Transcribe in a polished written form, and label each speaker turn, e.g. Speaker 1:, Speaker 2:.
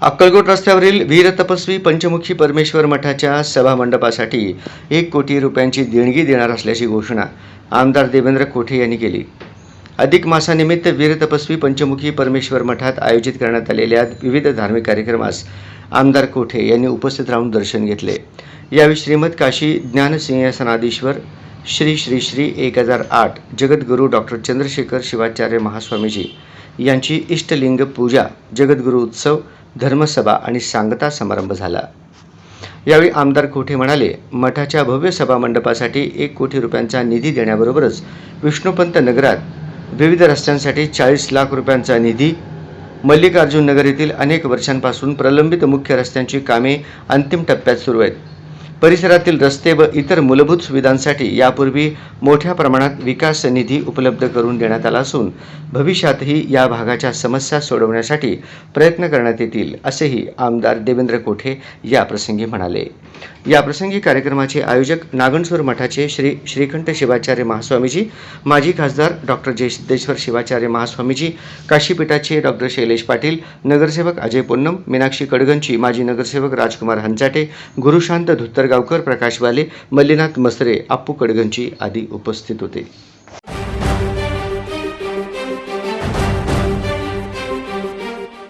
Speaker 1: अक्कलकोट रस्त्यावरील वीर तपस्वी पंचमुखी परमेश्वर मठाच्या सभामंडपासाठी 1 कोटी रुपयांची देणगी देणार असल्याची घोषणा आमदार देवेंद्र कोठे यांनी केली. अधिक मासानिमित्त वीर तपस्वी पंचमुखी परमेश्वर मठात आयोजित करण्यात आलेल्या विविध धार्मिक कार्यक्रमास आमदार कोठे यांनी उपस्थित राहून दर्शन घेतले. यावेळी श्रीमद काशी ज्ञानसिंहासनाधीश्वर श्री श्री श्री 1008 जगद्गुरू डॉक्टर चंद्रशेखर शिवाचार्य महास्वामीजी यांची इष्टलिंग पूजा, जगद्गुरू उत्सव, धर्मसभा आणि सांगता समारंभ झाला. यावेळी आमदार कोठे म्हणाले, मठाच्या भव्य सभा मंडपासाठी 1 कोटी रुपयांचा निधी देण्याबरोबरच विष्णुपंत नगरात विविध रस्त्यांसाठी 40 लाख रुपयांचा निधी, मल्लिकार्जुन नगर येथील अनेक वर्षांपासून प्रलंबित मुख्य रस्त्यांची कामे अंतिम टप्प्यात सुरू आहेत. परिसरातील रस्ते व इतर मूलभूत सुविधांसाठी यापूर्वी मोठ्या प्रमाणात विकास निधी उपलब्ध करून देण्यात आला असून भविष्यातही या भागाच्या समस्या सोडवण्यासाठी प्रयत्न करण्यात येतील, असेही आमदार देवेंद्र कोठे याप्रसंगी म्हणाले. याप्रसंगी कार्यक्रमाचे आयोजक नागणसूर मठाचे श्री श्रीकंठ शिवाचार्य महास्वामीजी, माजी खासदार डॉक्टर जयसिद्धेश्वर शिवाचार्य महास्वामीजी, काशीपीठाचे डॉक्टर शैलेश पाटील, नगरसेवक अजय पोन्नम, मीनाक्षी कडगंची, माजी नगरसेवक राजकुमार हंचाटे, गुरुशांत धुत्तरगावकर, प्रकाश वाले, मल्लीनाथ मसरे, अप्पू कडगंची आदी उपस्थित होते.